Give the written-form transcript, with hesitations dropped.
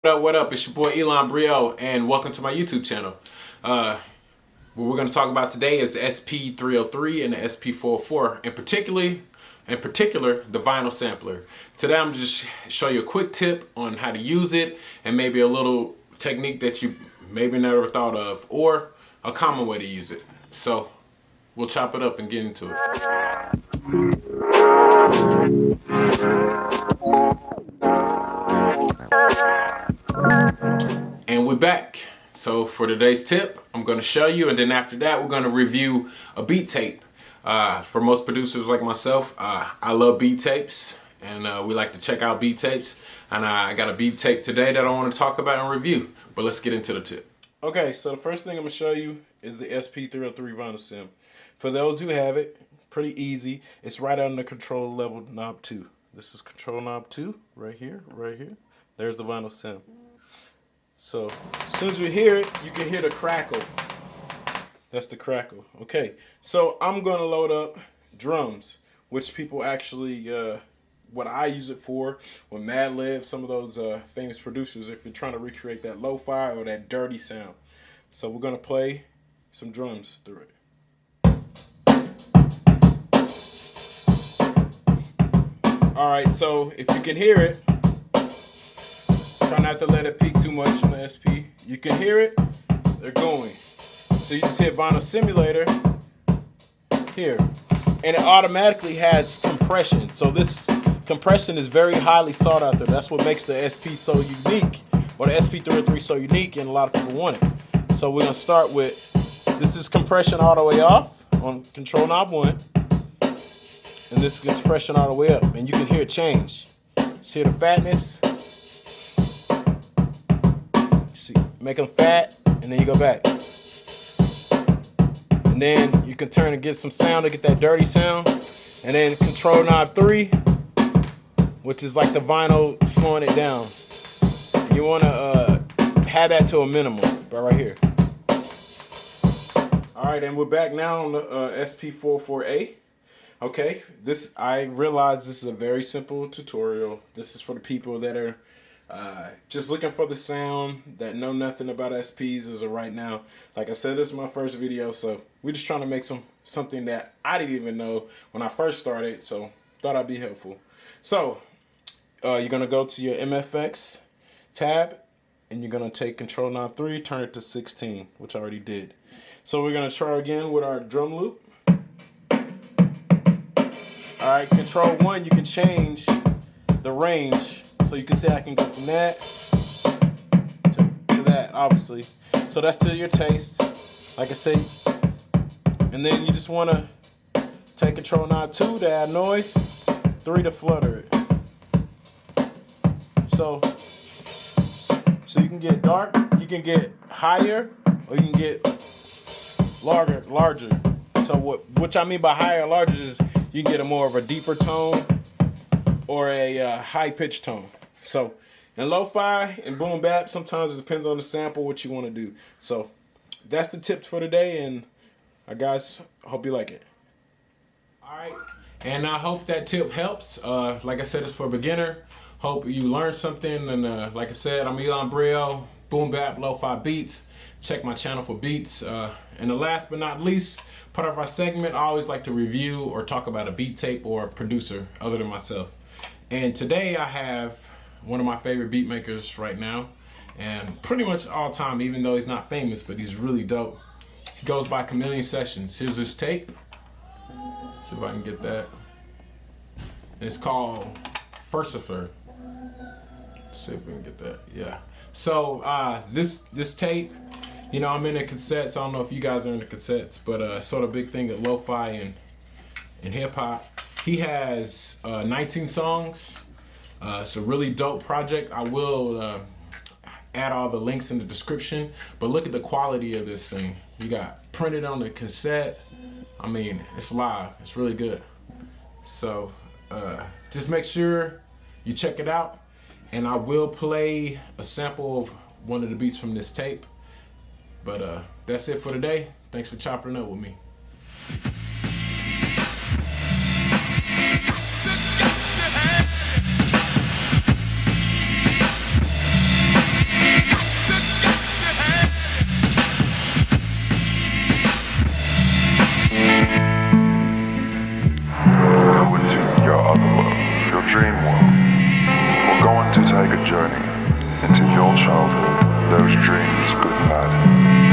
What up? It's your boy Elon Brio, and welcome to my YouTube channel. What we're going to talk about today is SP303 and the SP404, in particular, the vinyl sampler. Today I'm just show you a quick tip on how to use it, and maybe a little technique that you maybe never thought of, or a common way to use it. So we'll chop it up and get into it. And we're back. So for today's tip, I'm going to show you, and then after that we're going to review a beat tape. For most producers like myself, I love beat tapes, and we like to check out beat tapes. And I got a beat tape today that I want to talk about and review. But let's get into the tip. Okay, so the first thing I'm going to show you is the SP303 vinyl sim. For those who have it, pretty easy. It's right on the control level knob 2. This is control knob 2 right here, right here. There's the vinyl sim. So as soon as you hear it, you can hear the crackle. That's the crackle. Okay, so I'm gonna load up drums, which people actually, what I use it for, with Mad Lib, some of those famous producers, if you're trying to recreate that lo-fi or that dirty sound. So we're gonna play some drums through it. All right, so if you can hear it, try not to let it peak too much on the SP. You can hear it, they're going. So you just hit vinyl simulator here, and it automatically has compression. So this compression is very highly sought after. That's what makes the SP so unique, or the SP303 so unique, and a lot of people want it. So we're gonna start with, this is compression all the way off on control knob 1. And this is compression all the way up, and you can hear it change. Just hear the fatness. See, make them fat, and then you go back. And then you can turn and get some sound to get that dirty sound. And then control knob 3, which is like the vinyl slowing it down. You want to have that to a minimum, right here. All right, and we're back now on the SP404A. Okay, I realize this is a very simple tutorial. This is for the people that are just looking for the sound, that know nothing about SPs as of right now. Like I said, this is my first video, so we're just trying to make something that I didn't even know when I first started, so thought I'd be helpful. So you're gonna go to your MFX tab, and you're gonna take control knob 3, turn it to 16, which I already did. So we're gonna try again with our drum loop. Alright, control 1, you can change the range. So you can see I can go from that to that, obviously. So that's to your taste, like I say. And then you just want to take control knob 2 to add noise, 3 to flutter it. So you can get dark, you can get higher, or you can get larger. So what I mean by higher or larger is you can get a more of a deeper tone or a high-pitched tone. So in lo-fi and boom bap, sometimes it depends on the sample, what you want to do. So that's the tip for today, and guys, hope you like it. All right, and I hope that tip helps. Like I said, it's for a beginner. Hope you learned something, and like I said, I'm Elon Brio, boom bap, lo-fi beats. Check my channel for beats. And the last but not least, part of our segment, I always like to review or talk about a beat tape or a producer other than myself. And today I have one of my favorite beat makers right now, and pretty much all time, even though he's not famous, but he's really dope. He goes by Chameleon Sessions. Here's his tape. See if I can get that. It's called Furcifer. See if we can get that. Yeah. So this tape, you know, I'm in the cassettes. I don't know if you guys are in the cassettes, but sort of big thing of lo-fi and hip-hop. He has 19 songs. It's a really dope project. I will add all the links in the description, but look at the quality of this thing. You got printed on the cassette. I mean, it's live. It's really good. So just make sure you check it out, and I will play a sample of one of the beats from this tape. But that's it for today. Thanks for chopping up with me. take a journey into your childhood, those dreams, good and bad.